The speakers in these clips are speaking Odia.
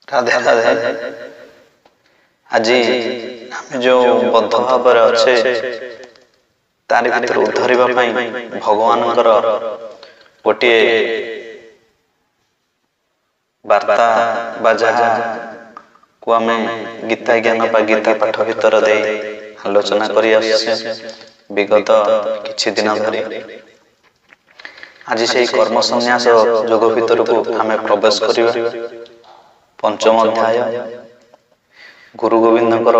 राधे राधे। आज आम जो बद्ध भाव अच्छे तारी भीतर उद्धरिबा पई भगवानकर गोटे वार्ता बा जहा को आम गीता ज्ञान बा गीता पाठ भीतर दे आलोचना करी आसे विगत किछि दिन धरि। आज से कर्म संन्यास योग भीतर को आम प्रवेश करिबा। पंचम अध्याय गुरु गोविंदकर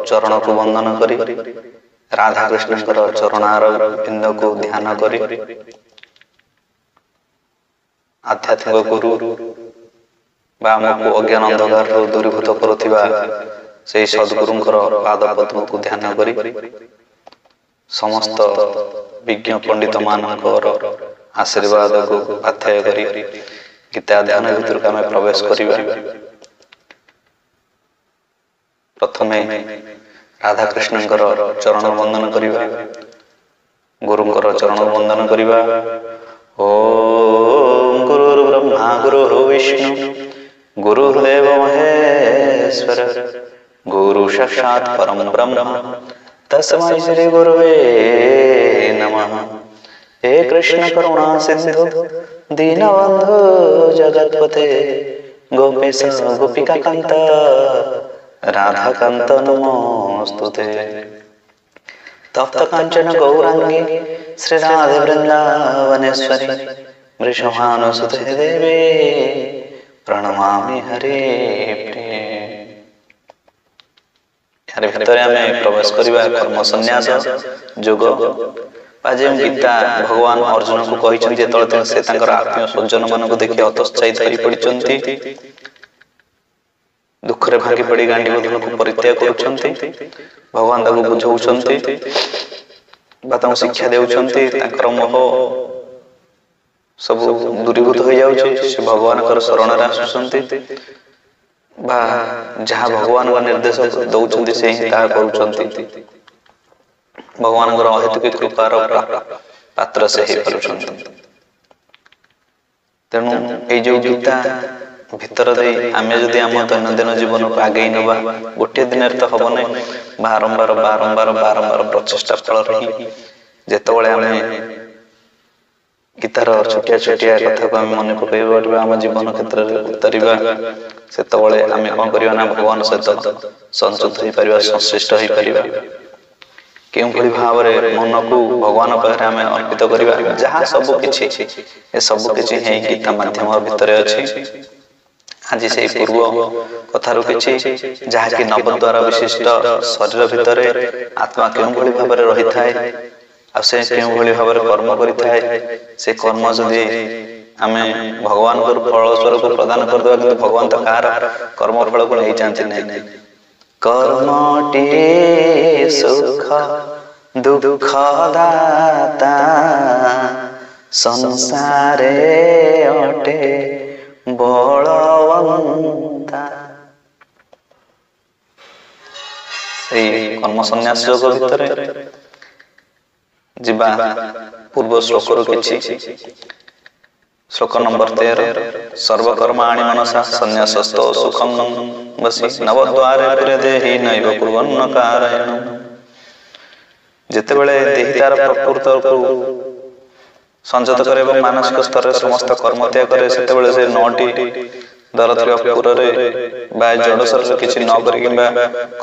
चरण को वंदन करी राधा कृष्णकर चरणार बिंद को ध्यान करी आध्यात्मिक गुरु आमको अज्ञान अंधकार दूरीभूत करुथिबा से सद्गुरुंकर पाद पद्म को ध्यान करी समस्त विज्ञ पंडित मानकर आशीर्वाद को पाथेय करी गीता ध्यान भीतर को आम प्रवेश करिबा। प्रथमे राधा कृष्णकर चरण वंदन करिबा, गुरुंकर चरण वंदन करिबा। ओम गुरुर्ब्रह्मा गुरुर्विष्णु गुरुर्देव महेश्वर गुरु साक्षात् परम ब्रह्म तस्मै श्री गुरुवे नमः। हे कृष्ण करुणा सिंधु दीनबंधु जगत्पते गोपेश गोपिका कांत राधा कांत नमोस्तुते। तप्त कांचन गौरांगी श्री राधे वृंदावनेश्वरी वृषभानुसुते देवी प्रणमामि हरे प्रिय। भीतर आम प्रवेश करिबा कर्म संन्यास योग। आज गीता भगवान अर्जुन को कहिसंती जेतळे से तांकर आत्मीय स्वजन मान को देखि हतोत्साहित करि पडिचंती, दुख रे भागी पड़ी गांडी बदन को परित्याग करुछंती। भगवान ताको बुझौछंती बा ताको शिक्षा देउछंती। ताकर मोह सब दूरीभूत हो जाउछि। से भगवान कर शरण रे आसुछंती बा जहा भगवान का निर्देश दउछंती से ही ता करुछंती। भगवान कर अहेतुक कृपार पात्र से ही करुछंती। तेणु ए जो गीता भीतर दे आमे जदि आम दैनंदिन जीवन को आगे नवा गोटे दिन तो हम ना बारंबार बारंबार बारंबार प्रचेषा फल रही जेतबळे आमे गीतार छोटिया छोटिया कथा को आम मन पकईबा आम जीवन क्षेत्र में उतरिबा सेतबळे आमे कोन करिबा ना भगवान सहित संयुक्त होई परिबा, संश्लिष्ट होई परिबा। केउ भली भाव रे मन को भगवान पाखरे आमे अर्पित करिबा। जहा सब किछि ए सब किछि हे गीता माध्यम भीतर अछि। आज से पूर्व कथार किछि जहा कि नवद्वार विशिष्ट शरीर भितर आत्मा केउ भली भाव रे रही थाए आ से केउ भली भाव रे कर्म करि थाए। से कर्म जदि आमे भगवान को फल स्वरूप प्रदान कर देबा कि भगवान त कार कर्म फल को नै जानते नै। कर्मटी सुख दुख दाता संसारे अटे बलवंता। कर्म संन्यास योग भीतर जिबा पूर्व श्लोक किछि श्लोक नंबर 13 सर्वकर्माणि मनसा संन्यासस्तो सुखं वसी नवद्वारे पुरे देहि नैव कुर्वन्न कारयण। जेतेबेले देहितार प्रकृत को संजत करे एवं मानसिक स्तर समस्त कर्म त्याग करे सेतेबेले से 9टी दरथिबा पुरे बा जड़ शरीर किछि न करि किबा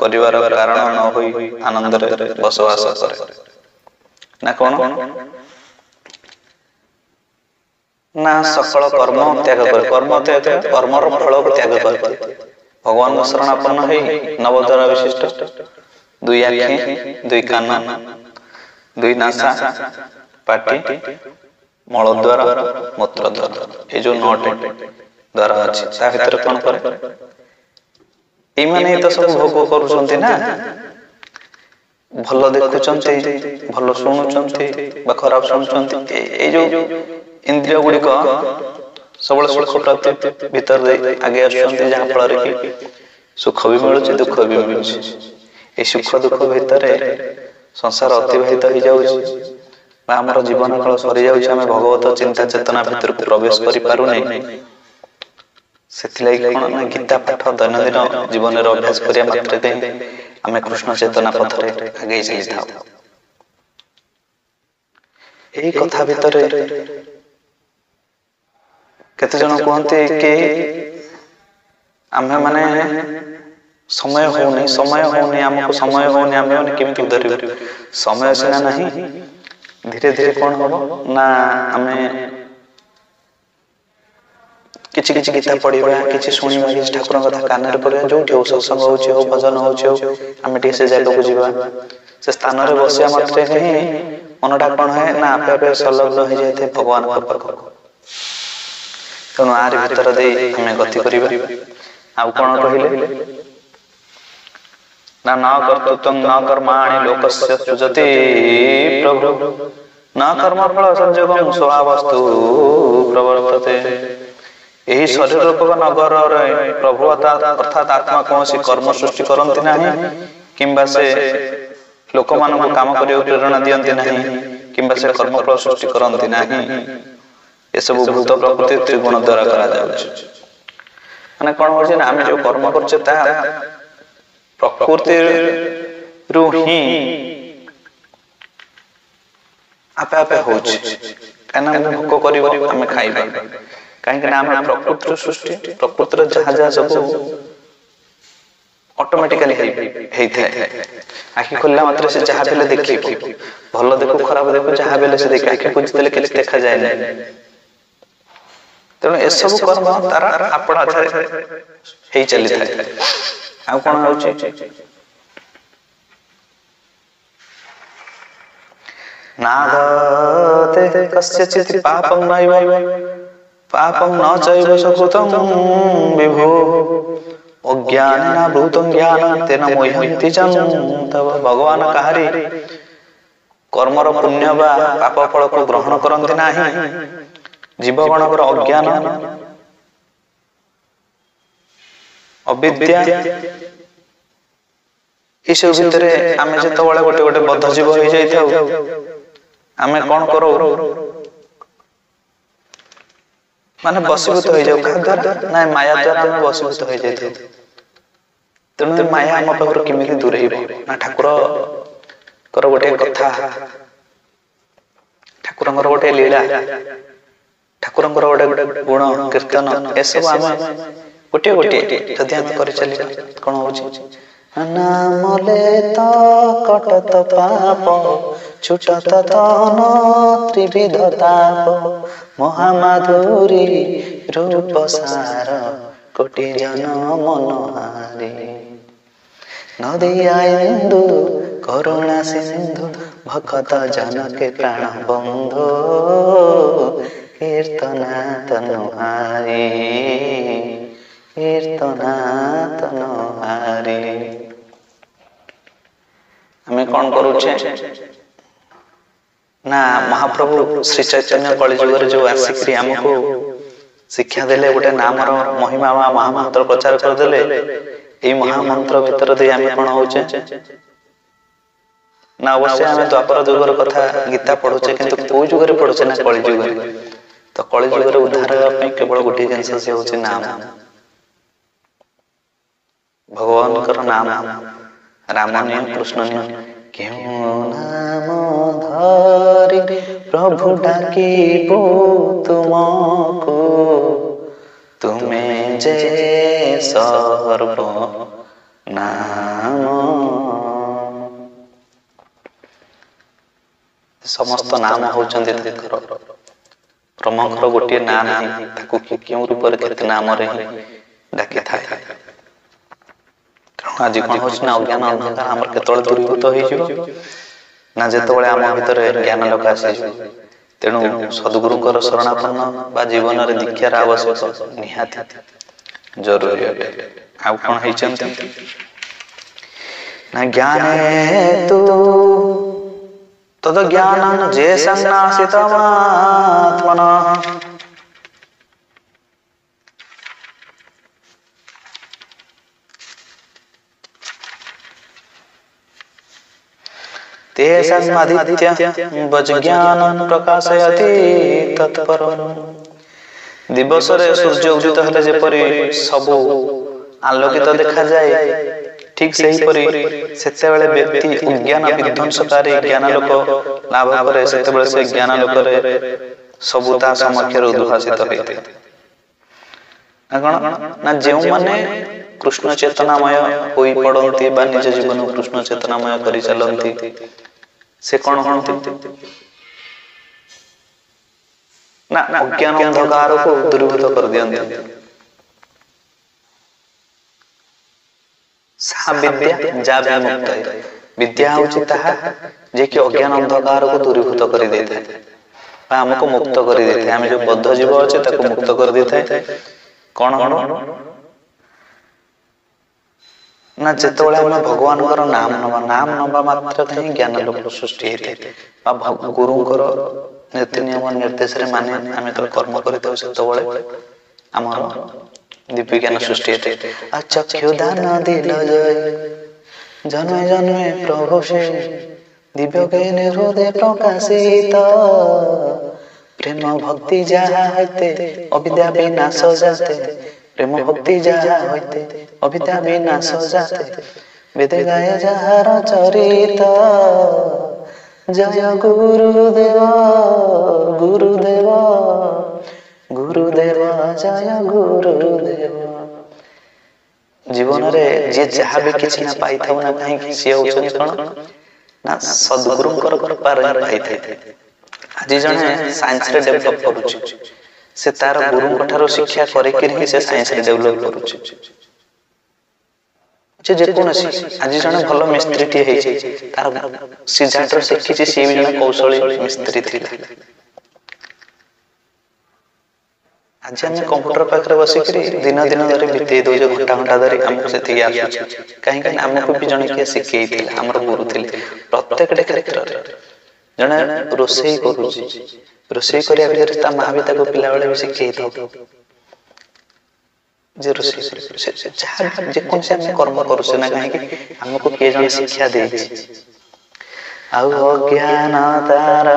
करिवार कारण न होई आनंद रे बसवास करे ना कोन ना सकल कर्म त्याग करे। कर्म त्याग कर्मर फल को त्याग करे भगवान को शरणापन्न है। नवद्वार विशिष्ट दुई आँखि दुई कान दुई नासा पाटी मलद्वार मूत्रद्वार ये जो 9टी द्वार अछि ता भीतर कोन करे ए माने तो सब भोग करूछंती ना। भल देखुछंती भल सुनुछंती बा खराब सुनुछंती। ए जो इंद्रिय गुडी को सबल सुख प्राप्ति भीतर दे आगे आछंती जहा फल रे कि सुख भी मिलुछि दुख भी मिलुछि। ए सुख दुख भीतर संसार अतिबाहित हो जाउछि बा हमर जीवन काल सरी जाउछि। आमे भगवत चिंता चेतना भीतर को प्रवेश करि पारु नै। ସେଥିଲାଗି କଣ ନା गीता पाठ दैनन्दिन जीवन रे अभ्यास करिया मात्रे आमे कृष्ण चेतना पथरे आगे चली थाउ। एही कथा भितरे केते जन कहते कि आमे माने समय होनी हमको समय होनी आमे माने केमिति उधर समय सिना नहीं धीरे धीरे कौन हो ना आमे किछि किछि गीता पढ़िबा किछि सुनिबा किछि ठाकुर कथा कान रे पढ़िबा जो ठो सत्संग होछि हो भजन होछि हो आमे टी से जाय को बुझिबा से स्थान रे बसिया मात्रे ही मनटा कोन है ना आपे आपे संलग्न हो जायते भगवान को पाख तनो आर भीतर दे हमें गति करिबा आ कोन कहिले ना न कर्तृत्वं न कर्माणि लोकस्य सृजति प्रभु न कर्म फल संयोगं स्वभावस्तु प्रवर्तते। यही शरीर रूपक नगर प्रभु अर्थात आत्मा कौन कर्म सृष्टि करती ना किंबा से लोक मान काम करने प्रेरणा दियंती नहीं किंबा से कर्म फल सृष्टि करती ना ये सब भूत प्रकृति त्रिगुण द्वारा करा जाउछ माने कोन होछि ना हम जो कर्म करछे ता प्रकृति रु ही आपे आपे होछि काना भोक करिवो हम खाइबा कहीं ना हम प्रकृति सृष्टि प्रकृति जहा जहा सब ऑटोमेटिकली हे थाए आखि खोलला मात्र से जहा बेले देखि भलो देखो खराब देखो जहा बेले से देखि आखि बुझ देले किछ देखा जाय नै तेणु ए सब कर्म तारा आपण हे चली थाए आ कोन होछि नादते कस्यचित् पापं नैव पापं न चैव सुकृतं विभो अज्ञानेन भूतं ज्ञानं तेन मोह्यन्ति च तव भगवान कहारी कर्मर पुण्य बा पाप फल को ग्रहण करन्ति नाही जीवगणकर अज्ञान अविद्या इस भितर आमे जेतबेले गोटे गोटे बद्ध जीव हो जाई थाउ आमे कोन करो माने बसीभूत हो जाऊ द्वारा ना माया द्वारा हम बसीभूत हो जाई थाउ तेणु माया हम पाखर केमिति दूर हेबो ना ठाकुर कर गोटे कथा ठाकुरंगर गोटे लीला ठाकुरंगर गोटे गुण कीर्तन ए सब आमे गोटे गोटे जदि हम करि चली कोन होछि नामले तो कटत पाप छुटत तन त्रिविध ताप महामाधुरी रूप सार कोटि जन मनहारी नदिया इंदु करुणा सिंधु भक्त जन के प्राण बंधु कीर्तना तनुहारी कीर्तना तनुहारी हमें कौन करुचे ना महाप्रभु श्री चैतन्य कलिजुग जो आसिक हमको शिक्षा देले गोटे नाम महिमा महामंत्र प्रचार कर देले ए महामंत्र भीतर दे हम कोन होचे ना अवश्य हम द्वापर युगर कथा गीता पढुचे किंतु को युग रे पढुचे ना कलिजुग रे तो कलिजुग रे उद्धार पे केवल गोटे जिंस से होचे नाम भगवान कर नाम राम नियम कृष्ण नियम क्यों नाम धरि प्रभु डाकिबो तुमको तुम्हें जे सर्व नाम समस्त नाम होचंदी प्रमुखर गोटे नाम नहीं ताकू क्यों रूप रे केते नाम रे डाके थाए आज कौन हो अज्ञान अंधकार आम केतल दूरीभूत हो ना जेतबेले आम भीतर ज्ञान लोक आसी तेणु सद्गुरुकर शरणापन्न बा जीवन रे दीक्षार आवश्यक निहाती जरूरी आ कौन होइचंती ना ज्ञाने तू तद ज्ञानन जे सन्नासितमात्मना तेषामधित्य वज्ञानं प्रकाशयति तत्परं ଦିବସରେ ସୂର୍ଯ୍ୟ ଉଦିତ ହେଲେ ଯେପରି ସବୁ ଆଲୋକିତ ଦେଖାଯାଏ, ଠିକ ସେହିପରି ସେତେବେଳେ ବ୍ୟକ୍ତି ଅଜ୍ଞାନ ବିଧ୍ୱଂସକାରୀ ଜ୍ଞାନ ଲୋକ ଲାଭ କରେ, ସେତେବେଳେ ସେ ଜ୍ଞାନ ଲୋକରେ ସବୁ ତା ସମକ୍ଷରେ ଉଦ୍ଭାସିତ ହୋଇଥାଏ। କଣ ନା ଯେଉଁମାନେ କୃଷ୍ଣ ଚେତନାମୟ ହୋଇ ପଡନ୍ତି ବା ନିଜ ଜୀବନକୁ କୃଷ୍ଣ ଚେତନାମୟ କରି ଚାଲନ୍ତି, ସେ କଣ ହୁଅନ୍ତି ନା ଅଜ୍ଞାନ ଅନ୍ଧକାରକୁ ଦୂରୀଭୂତ କରିଦିଅନ୍ତି। ସା ବିଦ୍ୟା ଯା ବିମୁକ୍ତ, ବିଦ୍ୟା ହଉଛି ତାହା ଯେ କି ଅଜ୍ଞାନ ଅନ୍ଧକାରକୁ ଦୂରୀଭୂତ କରିଦେଇଥାଏ ବା ଆମକୁ ମୁକ୍ତ କରିଦେଇଥାଏ। ଆମେ ଯୋଉ ବଦ୍ଧ ଜୀବ ଅଛେ ତାକୁ ମୁକ୍ତ କରିଦେଇଥାଏ। କଣ ନା ଯେତେବେଳେ ଆମେ ଭଗବାନଙ୍କର ନାମ ନବା ମାତ୍ରକେ ହିଁ ଜ୍ଞାନ ଲୋକ ସୃଷ୍ଟି ହେଇଥାଏ ବା ଗୁରୁଙ୍କର ନୀତି ନିୟମ ନିର୍ଦ୍ଦେଶରେ ମାନେ ଆମେ ଯେତେବେଳେ କର୍ମ କରିଥାଉ ସେତେବେଳେ ଆମର ଦିବ୍ୟ ଜ୍ଞାନ ସୃଷ୍ଟି ହେଇଥାଏ। ଚକ୍ଷୁ ଦାନ ଦିଲ ଜୟ ଜନ୍ମେ ଜନ୍ମେ ପ୍ରଭୁ ସେ ଦିବ୍ୟ ଜ୍ଞାନ ହୃଦୟ ପ୍ରକାଶିତ, ପ୍ରେମ ଭକ୍ତି ଯାହା ହଇତେ ଅବିଦ୍ୟା ବିନାଶ ଯାତେ, ପ୍ରେମ ଭକ୍ତି ଯାହା ହଇତେ ଅବିଦ୍ୟା ବିନାଶ ଯାତେ, ବେଦ ଗାୟ ଯାହାର ଚରିତ, ଜୟ ଗୁରୁଦେବ ଗୁରୁଦେବ ଗୁରୁଦେବ ଜୟ ଗୁରୁଦେବ। ଜୀବନରେ ଯିଏ ଯାହା ବି କିଛି ନା ପାଇଥାଉ ନା କାହିଁକି ସିଏ ହଉଛନ୍ତି କଣ ନା ସଦ୍ଗୁରୁଙ୍କର କୃପାରେ ପାଇଥାଏ। ଆଜି ଜଣେ ସାଇନ୍ସରେ ଡେଭଲପ କରୁଛି, ସେ ତାର ଗୁରୁଙ୍କ ଠାରୁ ଶିକ୍ଷା କରିକି ହିଁ ସେ ସାଇନ୍ସରେ ଡେଭଲପ କରୁଛି। ଯେକୌଣସି ଆଜି ଜଣେ ଭଲ ମିସ୍ତ୍ରୀଟିଏ ହେଇଛି, ତାର ସିଝାଠୁ ଶିଖିଛି, ସିଏ ବି ଜଣେ କୌଶଳୀ ମିସ୍ତ୍ରୀ ଥିଲା। ଆଜି ଆମେ କମ୍ପ୍ୟୁଟର ପାଖରେ ବସିକରି ଦିନ ଧରି ବିତେଇ ଦଉଛେ, ଘଣ୍ଟା ଘଣ୍ଟା ଧରି, ଆମକୁ ସେତିକି ଆସୁଛି କାହିଁକି ନା ଆମକୁ ବି ଜଣେ କିଏ ଶିଖେଇଥିଲା, ଆମର ଗୁରୁ ଥିଲେ। ପ୍ରତ୍ୟେକଟି କ୍ଷେତ୍ରରେ ଜଣେ ରୋଷେଇ କରୁଛି, ରୋଷେଇ କରିବା ଭିତରେ ତା ମା ବି ତାକୁ ପିଲାବେଳେ ବି ଶିଖେଇଥାଉ ଯେ ରୋଷେଇ ଯାହା ଯେକୌଣସି ଆମେ କର୍ମ କରୁଛେ ନା କାହିଁକି ଆମକୁ କିଏ ଜଣେ ଶିକ୍ଷା ଦେଇଛି। ଆଉ ଅଜ୍ଞାନତାର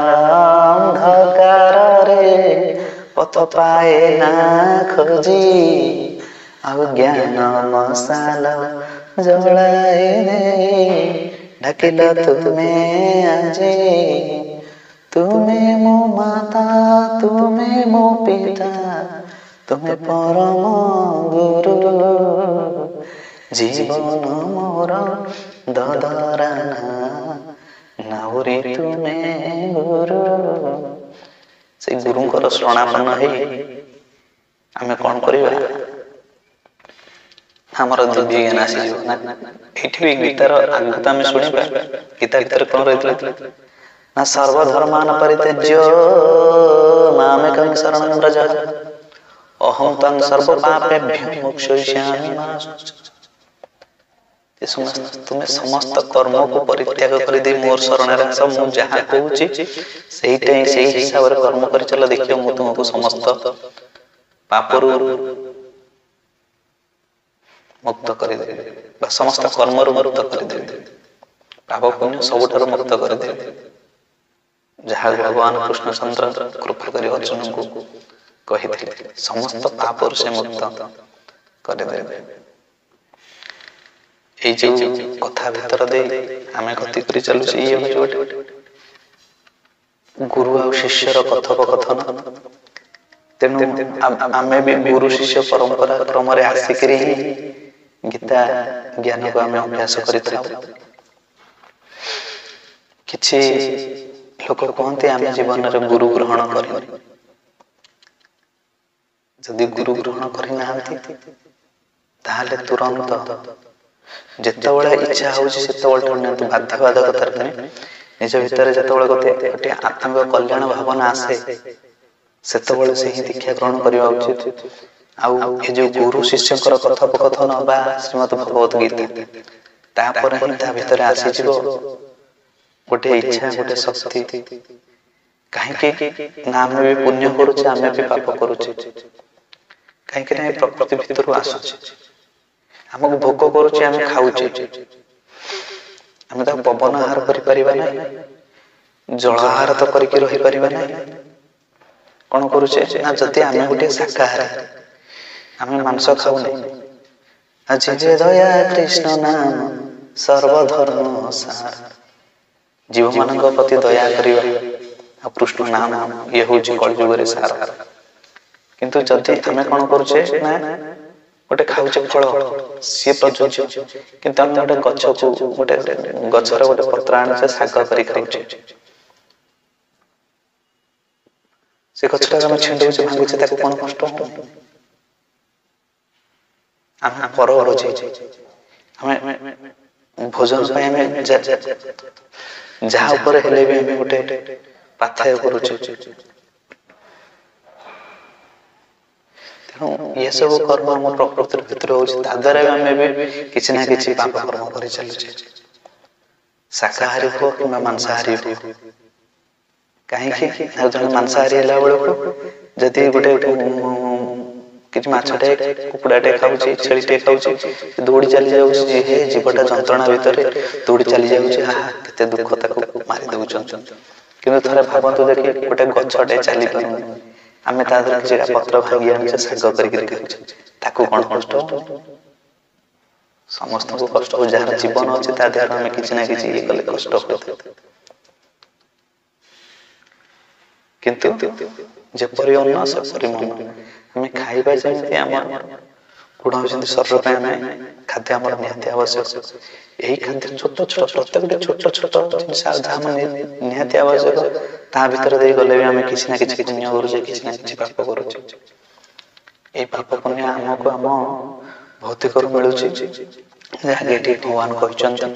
ଅନ୍ଧକାରରେ ପଥ ପାଏ ନା ଖୋଜି, ଆଉ ଜ୍ଞାନ ମଶାଲ ଜଳାଏ ଡାକିଲ ତୁମେ ଆଜି, ତୁମେ ମୋ ମାତା ତୁମେ ମୋ ପିତା ତୁମେ ପରମ ଗୁରୁ, ଜୀବନ ମୋର ଦଦରାନା ନାଉରି ତୁମେ ଗୁରୁ। ସେ ଗୁରୁଙ୍କର ଶରଣାପନ୍ନ ହେଇ ଆମେ କଣ କରିବା, ଆମର ଦିବ୍ୟ ଜ୍ଞାନ ଆସିଯିବ ନା। ଏଇଠି ବି ଗୀତାର ଆଗକୁ ଆମେ ଶୁଣିବା, ଗୀତା ଭିତରେ କଣ ରହିଥିଲା ନା ସର୍ବଧର୍ମାନ ପରିତ୍ୟଜ୍ୟ ମାମେକଂ ଶରଣଂ ବ୍ରଜ ଅହଂ ତ୍ୱଂ ସର୍ବ ପାପେଭ୍ୟଃ ମୋକ୍ଷୟିଷ୍ୟାମି ମା ଶୁଚ। ତୁମେ ସମସ୍ତ କର୍ମକୁ ପରିତ୍ୟାଗ କରିଦେଇ ମୋର ଶରଣରେ ଆସ, ମୁଁ ଯାହା କହୁଛି ସେଇଟା ସେଇ ହିସାବରେ କର୍ମ କରି ଚାଲ, ଦେଖିବ ମୁଁ ତୁମକୁ ସମସ୍ତ ପାପରୁ ମୁକ୍ତ କରିଦେବି ବା ସମସ୍ତ କର୍ମରୁ ମୁକ୍ତ କରିଦେବି, ପାପ ପୁଣ୍ୟ ସବୁଠାରୁ ମୁକ୍ତ କରିଦେବି, ଯାହା ଭଗବାନ କୃଷ୍ଣଚନ୍ଦ୍ର କୃପା କରି ଅର୍ଜୁନଙ୍କୁ କହିଥିଲେ। ସମସ୍ତ ପାପରୁ ସେ ମୁକ୍ତ କରିଦେବେ। ଏଇ ଯୋଉ କଥା ଭିତର ଦେଇ ଆମେ ଗତି କରି ଚାଲୁଛେ, ଇଏ ହଉଛି ଗୋଟେ ଗୁରୁ ଆଉ ଶିଷ୍ୟର କଥୋପକଥନ। ତେଣୁ ଆମେ ବି ଗୁରୁ ଶିଷ୍ୟ ପରମ୍ପରା କ୍ରମରେ ଆସିକରି ହିଁ ଗୀତା ଜ୍ଞାନକୁ ଆମେ ଅଭ୍ୟାସ କରିଥାଉ। କିଛି ଲୋକ କୁହନ୍ତି ଆମେ ଜୀବନରେ ଗୁରୁ ଗ୍ରହଣ କରିନୁ। ଯଦି ଗୁରୁ ଗ୍ରହଣ କରିନାହାନ୍ତି ତାହେଲେ ତୁରନ୍ତ ଯେତେବେଳେ ଇଚ୍ଛା ହଉଛି ସେତେବେଳେ ନିଅନ୍ତୁ, ବାଧ୍ୟବାଧକତାରେ ନୁହେଁ, ନିଜ ଭିତରେ ଯେତେବେଳେ ଗୋଟିଏ ଆତ୍ମିକ କଲ୍ୟାଣ ଭାବନା ଆସେ ସେତେବେଳେ ସେ ହିଁ ଦୀକ୍ଷା ଗ୍ରହଣ କରିବା ଉଚିତ। ଆଉ ଏ ଯୋଉ ଗୁରୁ ଶିଷ୍ୟଙ୍କର କଥୋପକଥନ ବା ଶ୍ରୀମଦ୍ ଭଗବତ ଗୀତା, ତାପରେ ହିଁ ତା ଭିତରେ ଆସିଯିବ ଗୋଟେ ଇଚ୍ଛା, ଗୋଟେ ଶକ୍ତି। କାହିଁକି ନା ଆମେ ବି ପୁଣ୍ୟ କରୁଛେ, ଆମେ ବି ପାପ କରୁଛେ, କାହିଁକି ନା ଏ ପ୍ରକୃତି ଭିତରୁ ଆସୁଛି, ଆମକୁ ଭୋକ କରୁଛି, ଆମେ ଖାଉଛେ, ଆମେ ତ ପବନ ଆହାର କରିପାରିବା ନାହିଁ, ଜଳ ଆହାର ତ କରିକି ରହିପାରିବା ନାହିଁ, କଣ କରୁଛେ ନା ଯଦି ଆମେ ଗୋଟେ ଶାକାହାରୀ, ଆମେ ମାଂସ ଖାଉନେ, ଆଜି ଯେ ଦୟା କୃଷ୍ଣ ନାମ ସର୍ବଧର୍ମ ସାର, ଜୀବମାନଙ୍କ ପ୍ରତି ଦୟା କରିବା ଆଉ କୃଷ୍ଣ ନାମ ଇଏ ହଉଛି କଳିଯୁଗରେ ସାର। କିନ୍ତୁ ଯଦି ଆମେ କଣ କରୁଛେ ନା ଗୋଟେ ଖାଉଛେ ଫଳ, ସିଏ ପ୍ରଯୁଜ୍ୟ, କିନ୍ତୁ ଆମେ ଗୋଟେ ଗଛକୁ ଗୋଟେ ଗଛର ଗୋଟେ ପତ୍ର ଆଣୁଛେ ଶାଗ କରି ଖାଉଛେ, ସେ ଗଛଟାକୁ ଆମେ ଛିଣ୍ଡଉଛେ ଭାଙ୍ଗୁଛେ, ତାକୁ କଣ କଷ୍ଟ ହଉନି? ଆମେ ପର ବୁଝେଇଛେ, ଆମେ ଭୋଜନ ପାଇଁ ଆମେ ଯାହା ଉପରେ ହେଲେ ବି ଆମେ ଗୋଟେ ପାଥେୟ କରୁଛେ। ତେଣୁ ଏ ସବୁ କର୍ମ ଆମ ପ୍ରକୃତିର ଭିତରେ ହଉଛି, ତା ଦ୍ୱାରା ଆମେ ବି କିଛି ନା କିଛି ପାପ କର୍ମ କରି ଚାଲୁଛେ, ଶାକାହାରୀ ହୁଅ କିମ୍ବା ମାଂସାହାରୀ ହୁଅ। କାହିଁକି? ଆଉ ଜଣେ ମାଂସାହାରୀ ହେଲା ବେଳକୁ ଯଦି ଗୋଟେ କିଛି ମାଛଟେ କୁକୁଡ଼ାଟେ ଖାଉଛି, ଛେଳିଟେ ଖାଉଛି, ଦୌଡ଼ି ଚାଲି ଯାଉଛି, ହେ ଜୀବଟା ଯନ୍ତ୍ରଣା ଭିତରେ ଦୌଡ଼ି ଚାଲି ଯାଉଛି, ଆହା କେତେ ଦୁଃଖ, ତାକୁ ମାରି ଦଉଛନ୍ତି। କିନ୍ତୁ ଥରେ ଭାବନ୍ତୁ ଦେଖି, ଗୋଟେ ଗଛଟେ ଚାଲି ପାରୁନି, ଆମେ ତା ଦେହରେ କିଛିଟା ପତ୍ର ଭାଙ୍ଗି ଆଣୁଛେ, ଶାଗ କରିକି ଖାଉଛେ, ତାକୁ କଣ କଷ୍ଟ? ସମସ୍ତଙ୍କୁ କଷ୍ଟ ହଉଛି, ଯାହାର ଜୀବନ ଅଛି ତା ଦେହରେ ଆମେ କିଛି ନା କିଛି ଇଏ କଲେ କଷ୍ଟ ହୋଇଥାଏ। କିନ୍ତୁ ଯେପରି ଅନ୍ନ ସେପରି ମନ, ଆମେ ଖାଇବା ଯେମିତି ଆମର ଗୁଣ ହେଉଛନ୍ତି ଶରୀର ପାଇଁ, ଆମେ ଖାଦ୍ୟ ଆମର ନିହାତି ଆବଶ୍ୟକ। ଏହି ଖାଦ୍ୟ ଛୋଟ ଛୋଟ ପ୍ରତ୍ୟେକଟି ଛୋଟ ଛୋଟ ଜିନିଷ ଯାହା ଆମର ନିହାତି ଆବଶ୍ୟକ, ତା ଭିତରେ ଦେଇ ଗଲେ ବି ଆମେ କିଛି ନା କିଛି ପୁଣ୍ୟ କରୁଛେ, କିଛି ନା କିଛି ପାପ କରୁଛେ। এই ପାପ ପୁଣ୍ୟ ଆମକୁ ଆମ ଭୌତିକରୁ ମିଳୁଛି, ଯାହାକି ଏଠି ଭଗବାନ କହିଛନ୍ତି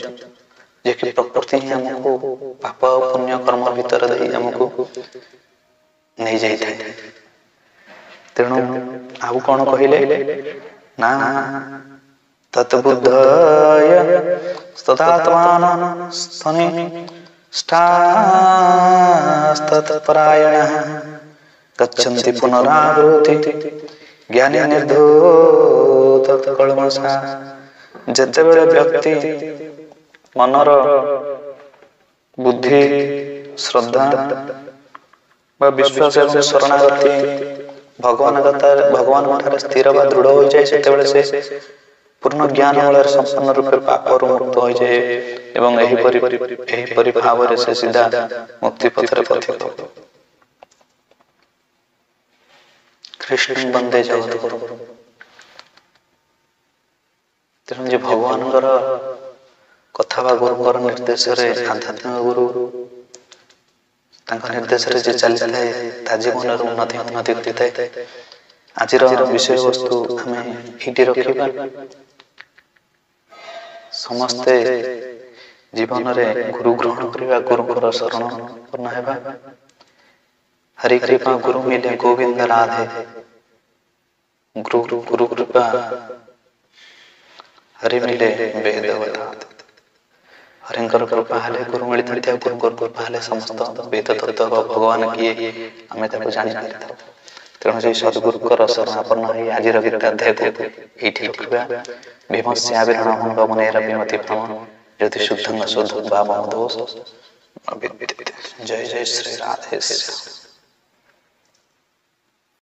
ଯେ କି ପ୍ରକୃତି ହିଁ ଆମକୁ ପାପ ଆଉ ପୁଣ୍ୟ କର୍ମ ଭିତରେ ଦେଇ ଆମକୁ ନେଇ ଯାଇଥାଏ। ତେଣୁ ଆଉ କଣ କହିଲେ ନା ତତ୍ ବୁଦ୍ଧୟ ତଦାତ୍ମାନ ସ୍ଥନେ ଷ୍ଟାସ୍ତତ୍ ପରାୟଣଃ ଗଚ୍ଛन्ति ପୁନରାବୃତ୍ତି ଜ୍ଞାନୀ ନିର୍ଧୂତ କଳମଷା। ଯେତେବେଳେ ବ୍ୟକ୍ତି ମନର ବୁଦ୍ଧି, ଶ୍ରଦ୍ଧା ବା ବିଶ୍ୱାସ ଏବଂ ଶରଣାଗତି ଭଗବାନଙ୍କ ଠାରେ ସ୍ଥିର ବା ଦୃଢ଼ ହୋଇଯାଏ, ସେତେବେଳେ ସେ ପୂର୍ଣ୍ଣ ଜ୍ଞାନ ବଳରେ ସମ୍ପୂର୍ଣ୍ଣ ରୂପେ ପାପରୁ ମୁକ୍ତ ହୋଇଯାଏ ଏବଂ ଏହିପରି ଭାବରେ ସେ ସିଧା ମୁକ୍ତି ପଥରେ ପଥିତ। କୃଷ୍ଣ ବନ୍ଦେ ଜଗଦ୍ଗୁରୁ। ତେଣୁ ଯେ ଭଗବାନଙ୍କର କଥା ବା ଗୁରୁଙ୍କର ନିର୍ଦ୍ଦେଶରେ, ଆଧ୍ୟାତ୍ମିକ ଗୁରୁ ତାଙ୍କ ନିର୍ଦ୍ଦେଶରେ ଯେ ଚାଲିଥାଏ, ତା ଜୀବନର ଉନ୍ନତି ଘଟିଥାଏ। ଆଜିର ବିଷୟବସ୍ତୁ ଆମେ ଏଇଠି ରଖିବା। ସମସ୍ତେ ଜୀବନରେ ଗୁରୁ ଗ୍ରହଣ କରିବା, ଗୁରୁଙ୍କର ଶରଣ ପୂର୍ଣ୍ଣ ହେବା। हरि कृपा गुरु मिले गोविंद राधे, गुरु कृपा हरि मिले वेद बताते। हरिଙ୍କର କୃପା ହେଲେ ଗୁରୁ ମିଳିଥାନ୍ତି, ଆଉ ଗୁରୁଙ୍କର କୃପା ହେଲେ ସମସ୍ତ ବେଦ ତତ୍ତ୍ୱ ବା ଭଗବାନ କିଏ ଆମେ ତାକୁ ଜାଣିପାରିଥାଉ। ତେଣୁ ସେଇ ସଦ୍ଗୁରୁଙ୍କର ଶରଣାପନ୍ନ ହେଇ ଆଜିର ଗୀତାଧ୍ୟାୟକୁ ଏଇଠି ରଖିବା। ଭୀମସ୍ୟାବିରଣ ମନେର ବିମତି ଭ୍ରମ ଯଦି ଶୁଦ୍ଧଙ୍ଗ ଶୁଦ୍ଧ ବା ଦୋଷ। ଜୟ ଜୟ ଶ୍ରୀ ରାଧେ।